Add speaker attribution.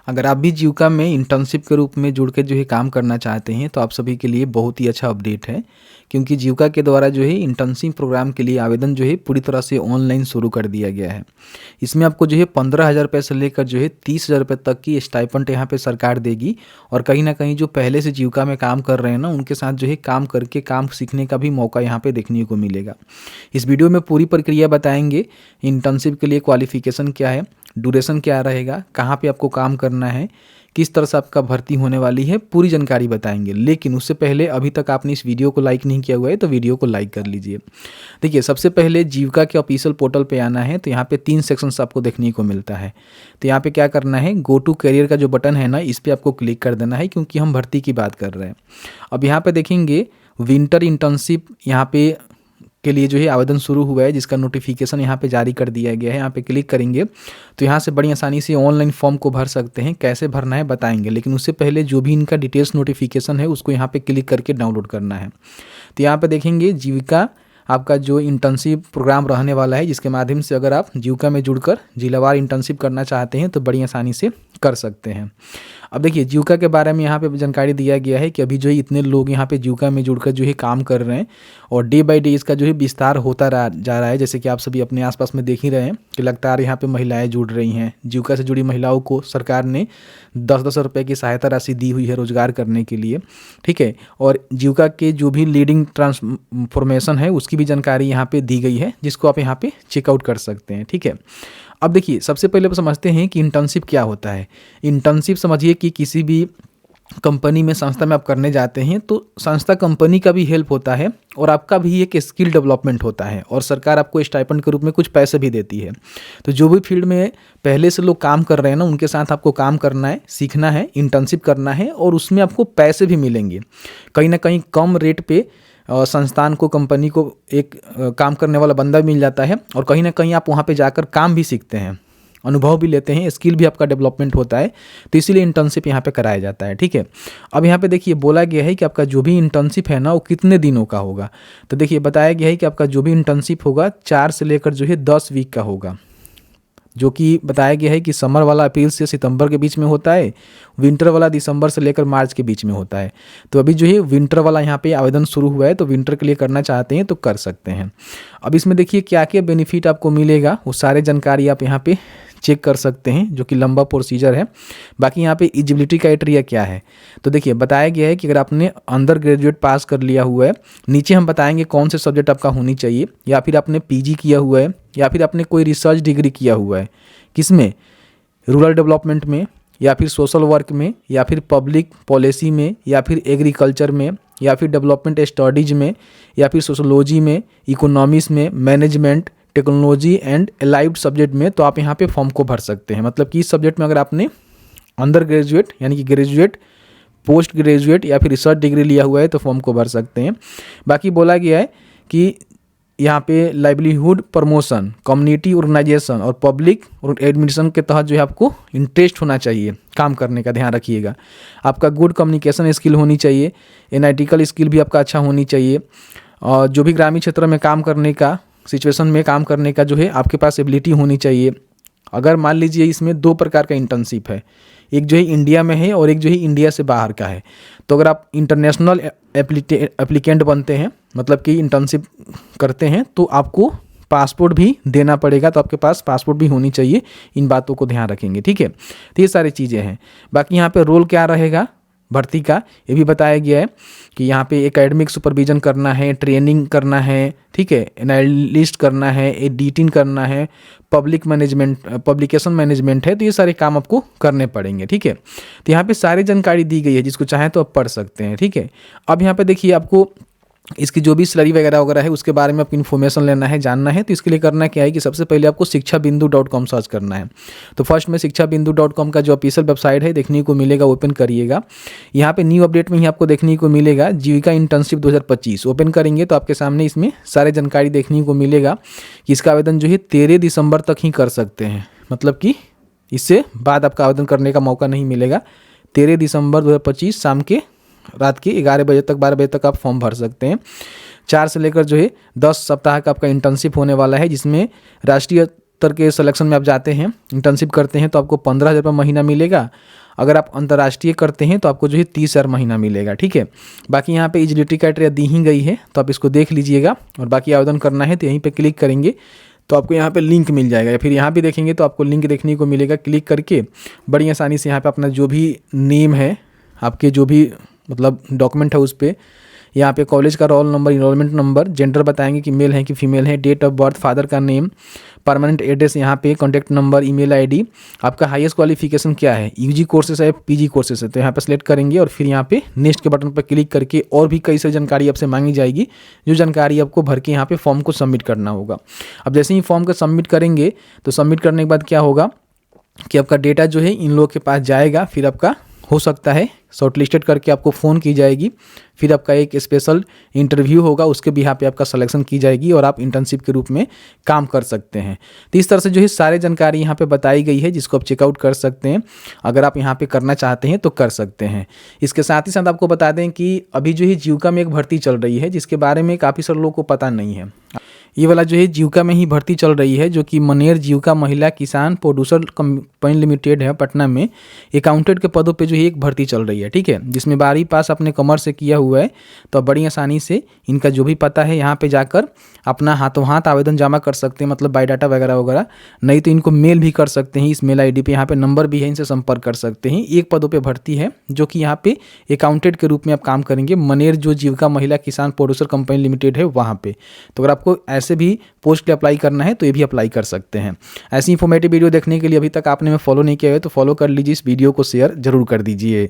Speaker 1: अगर आप भी जीविका में इंटर्नशिप के रूप में जुड़ के जो है काम करना चाहते हैं तो आप सभी के लिए बहुत ही अच्छा अपडेट है, क्योंकि जीविका के द्वारा जो है इंटर्नशिप प्रोग्राम के लिए आवेदन जो है पूरी तरह से ऑनलाइन शुरू कर दिया गया है। इसमें आपको जो है 15,000 रुपये से लेकर जो है 30,000 रुपये तक की स्टाइपेंड यहाँ पे सरकार देगी। और कहीं ना कहीं जो पहले से जीविका में काम कर रहे हैं ना, उनके साथ जो है काम करके काम सीखने का भी मौका यहाँ पे देखने को मिलेगा। इस वीडियो में पूरी प्रक्रिया बताएंगे, इंटर्नशिप के लिए क्वालिफिकेशन क्या है, ड्यूरेशन क्या रहेगा, कहाँ पे आपको काम करना है, किस तरह से आपका भर्ती होने वाली है, पूरी जानकारी बताएंगे। लेकिन उससे पहले अभी तक आपने इस वीडियो को लाइक नहीं किया हुआ है तो वीडियो को लाइक कर लीजिए। देखिए, सबसे पहले जीविका के ऑफिशियल पोर्टल पे आना है तो यहाँ पे 3 सेक्शंस आपको देखने को मिलता है। तो यहाँ पे क्या करना है, गो टू करियर का जो बटन है ना, इस पर आपको क्लिक कर देना है, क्योंकि हम भर्ती की बात कर रहे हैं। अब यहाँ पे देखेंगे विंटर इंटर्नशिप यहाँ पे के लिए जो है आवेदन शुरू हुआ है, जिसका नोटिफिकेशन यहाँ पे जारी कर दिया गया है। यहाँ पे क्लिक करेंगे तो यहाँ से बड़ी आसानी से ऑनलाइन फॉर्म को भर सकते हैं। कैसे भरना है बताएंगे, लेकिन उससे पहले जो भी इनका डिटेल्स नोटिफिकेशन है उसको यहाँ पे क्लिक करके डाउनलोड करना है। तो यहाँ पे देखेंगे जीविका आपका जो इंटर्नशिप प्रोग्राम रहने वाला है, जिसके माध्यम से अगर आप जीविका में जुड़कर जिलावार इंटर्नशिप करना चाहते हैं तो बड़ी आसानी से कर सकते हैं। अब देखिए, जीविका के बारे में यहाँ पे जानकारी दिया गया है कि अभी जो है इतने लोग यहाँ पे जीविका में जुड़कर जो है काम कर रहे हैं और डे बाय डे इसका जो है विस्तार होता जा रहा है। जैसे कि आप सभी अपने आसपास में देख ही रहे हैं कि लगातार यहाँ पे महिलाएं जुड़ रही हैं। जीविका से जुड़ी महिलाओं को सरकार ने 10-10 रुपये की सहायता राशि दी हुई है रोजगार करने के लिए, ठीक है। और जीविका के जो भी लीडिंग ट्रांसफॉर्मेशन है उसकी भी जानकारी यहाँ पे दी गई है, जिसको आप यहाँ पे चेकआउट कर सकते हैं, ठीक है। अब देखिए, सबसे पहले समझते हैं कि इंटर्नशिप क्या होता है। इंटर्नशिप समझिए कि किसी भी कंपनी में, संस्था में आप करने जाते हैं तो संस्था कंपनी का भी हेल्प होता है और आपका भी एक स्किल डेवलपमेंट होता है और सरकार आपको स्टाइपेंड के रूप में कुछ पैसे भी देती है। तो जो भी फील्ड में पहले से लोग काम कर रहे हैं ना, उनके साथ आपको काम करना है, सीखना है, इंटर्नशिप करना है और उसमें आपको पैसे भी मिलेंगे। कहीं ना कहीं कम रेट पे संस्थान को, कंपनी को एक काम करने वाला बंदा मिल जाता है और कहीं ना कहीं आप वहाँ पे जाकर काम भी सीखते हैं, अनुभव भी लेते हैं, स्किल भी आपका डेवलपमेंट होता है। तो इसीलिए इंटर्नशिप यहाँ पे कराया जाता है, ठीक है। अब यहाँ पे देखिए बोला गया है कि आपका जो भी इंटर्नशिप है ना वो कितने दिनों का होगा। तो देखिए बताया गया है कि आपका जो भी इंटर्नशिप होगा 4 से लेकर जो है 10 वीक का होगा, जो कि बताया गया है कि समर वाला अप्रैल से सितंबर के बीच में होता है, विंटर वाला दिसंबर से लेकर मार्च के बीच में होता है। तो अभी जो है विंटर वाला यहाँ पे आवेदन शुरू हुआ है, तो विंटर के लिए करना चाहते हैं तो कर सकते हैं। अब इसमें देखिए क्या क्या बेनिफिट आपको मिलेगा, वो सारे जानकारी आप यहाँ पे चेक कर सकते हैं, जो कि लंबा प्रोसीजर है। बाकी यहाँ पे एलिजिबिलिटी क्राइटेरिया क्या है, तो देखिए बताया गया है कि अगर आपने अंडर ग्रेजुएट पास कर लिया हुआ है, नीचे हम बताएंगे कौन से सब्जेक्ट आपका होनी चाहिए, या फिर आपने पीजी किया हुआ है, या फिर आपने कोई रिसर्च डिग्री किया हुआ है, किसमें, रूरल डेवलपमेंट में, या फिर सोशल वर्क में, या फिर पब्लिक पॉलिसी में, या फिर एग्रीकल्चर में, या फिर डेवलपमेंट स्टडीज में, या फिर सोशोलॉजी में, इकोनॉमिक्स में, management, technology and allied subject में। तो आप यहाँ पे फॉर्म को भर सकते हैं। मतलब कि इस सब्जेक्ट में अगर आपने अंडर ग्रेजुएट यानी कि ग्रेजुएट, पोस्ट ग्रेजुएट या फिर रिसर्च डिग्री लिया हुआ है तो फॉर्म को भर सकते हैं। बाकी बोला गया है कि यहाँ पे लाइवलीहुड प्रमोशन, कम्युनिटी ऑर्गेनाइजेशन और पब्लिक और एडमिनिस्ट्रेशन के तहत जो है आपको इंटरेस्ट होना चाहिए काम करने का, ध्यान रखिएगा। आपका गुड कम्युनिकेशन स्किल होनी चाहिए, एनालिटिकल स्किल भी आपका अच्छा होनी चाहिए, और जो भी ग्रामीण क्षेत्र में काम करने का, सिचुएशन में काम करने का जो है आपके पास एबिलिटी होनी चाहिए। अगर मान लीजिए इसमें 2 प्रकार का इंटर्नशिप है, एक जो है इंडिया में है और एक जो है इंडिया से बाहर का है। तो अगर आप इंटरनेशनल एप्लीकेंट बनते हैं, मतलब कि इंटर्नशिप करते हैं, तो आपको पासपोर्ट भी देना पड़ेगा, तो आपके पास पासपोर्ट भी होनी चाहिए। इन बातों को ध्यान रखेंगे, ठीक है। तो ये सारी चीज़ें हैं। बाकी यहाँ पे रोल क्या रहेगा भर्ती का, ये भी बताया गया है कि यहाँ पे एकेडमिक सुपरविजन करना है, ट्रेनिंग करना है, ठीक है, एनालिस्ट करना है, एडिटिंग करना है, पब्लिक मैनेजमेंट, पब्लिकेशन मैनेजमेंट है। तो ये सारे काम आपको करने पड़ेंगे, ठीक है। तो यहाँ पे सारी जानकारी दी गई है, जिसको चाहें तो आप पढ़ सकते हैं, ठीक है। अब यहाँ पे देखिए आपको इसकी जो भी स्लरी वगैरह है उसके बारे में आपको इन्फॉर्मेशन लेना है, जानना है। तो इसके लिए करना क्या है कि सबसे पहले आपको शिक्षाबिंदु.com सर्च करना है। तो फर्स्ट में शिक्षाबिंदु.com का जो ऑफिशियल वेबसाइट है देखने को मिलेगा, ओपन करिएगा। यहाँ पे न्यू अपडेट में ही आपको देखने को मिलेगा जीविका इंटर्नशिप 2025। ओपन करेंगे तो आपके सामने इसमें सारे जानकारी देखने को मिलेगा कि इसका आवेदन जो है 13 दिसंबर तक ही कर सकते हैं। मतलब कि इससे बाद आपका आवेदन करने का मौका नहीं मिलेगा। 13 दिसंबर 2025 शाम के रात के 11 बजे तक, 12 बजे तक आप फॉर्म भर सकते हैं। 4 से लेकर जो है 10 सप्ताह का आपका इंटर्नशिप होने वाला है, जिसमें राष्ट्रीय उत्तर के सिलेक्शन में आप जाते हैं, इंटर्नशिप करते हैं तो आपको 15,000 रुपये महीना मिलेगा। अगर आप अंतर्राष्ट्रीय करते हैं तो आपको जो है 30,000 महीना मिलेगा, ठीक है। बाकी यहाँ पे एलिजिबिलिटी क्राइटेरिया दी ही गई है, तो आप इसको देख लीजिएगा। और बाकी आवेदन करना है तो यहीं पे क्लिक करेंगे तो आपको यहाँ पे लिंक मिल जाएगा, या फिर यहाँ पे देखेंगे तो आपको लिंक देखने को मिलेगा। क्लिक करके बड़ी आसानी से यहाँ पे अपना जो भी नेम है, आपके जो भी मतलब डॉक्यूमेंट है उस पर यहाँ पे कॉलेज का roll number, enrollment number, gender बताएंगे कि मेल है कि फीमेल है, डेट ऑफ बर्थ, फादर का नेम, परमानेंट एड्रेस, यहाँ पे कॉन्टैक्ट नंबर, ईमेल आईडी, आपका हाईएस्ट क्वालिफिकेशन क्या है, यूजी कोर्सेस है, पीजी कोर्सेस है, तो यहाँ पे सेलेक्ट करेंगे और फिर यहाँ पे नेक्स्ट के बटन पर क्लिक करके और भी कई सारी जानकारी आपसे मांगी जाएगी, जो जानकारी आपको भर के यहाँ पे फॉर्म को सबमिट करना होगा। अब जैसे ही फॉर्म को सबमिट करेंगे तो सबमिट करने के बाद क्या होगा कि आपका डेटा जो है इन लोगों के पास जाएगा, फिर आपका हो सकता है शॉर्टलिस्टेड करके आपको फ़ोन की जाएगी, फिर आपका एक स्पेशल इंटरव्यू होगा, उसके भी यहाँ पे आपका सिलेक्शन की जाएगी और आप इंटर्नशिप के रूप में काम कर सकते हैं। तो इस तरह से जो है सारे जानकारी यहाँ पे बताई गई है, जिसको आप चेकआउट कर सकते हैं। अगर आप यहाँ पे करना चाहते हैं तो कर सकते हैं। इसके साथ ही साथ आपको बता दें कि अभी जो है जीविका में एक भर्ती चल रही है, जिसके बारे में काफ़ी सारे लोगों को पता नहीं है। ये वाला जो है जीविका में ही भर्ती चल रही है, जो कि मनेर जीविका महिला किसान प्रोड्यूसर कंपनी लिमिटेड है पटना में। अकाउंटेंट के पदों पे जो है एक भर्ती चल रही है, ठीक है, जिसमें 12वीं पास अपने कॉमर्स से किया हुआ है। तो बड़ी आसानी से इनका जो भी पता है यहाँ पे जाकर अपना हाथों हाथ आवेदन जमा कर सकते हैं, मतलब बायोडाटा वगैरह वगैरह। नहीं तो इनको मेल भी कर सकते हैं, इस मेल आईडी पे, यहाँ पे नंबर भी है, इनसे संपर्क कर सकते हैं। एक पदों पे भर्ती है जो कि यहाँ पे अकाउंटेंट के रूप में आप काम करेंगे, मनेर जो जीविका महिला किसान प्रोड्यूसर कंपनी लिमिटेड है वहाँ पे। तो अगर आपको ऐसे भी पोस्ट के अप्लाई करना है तो ये भी अप्लाई कर सकते हैं। ऐसी इंफॉर्मेटिव वीडियो देखने के लिए अभी तक आपने फॉलो नहीं किया है तो फॉलो कर लीजिए, इस वीडियो को शेयर जरूर कर दीजिए।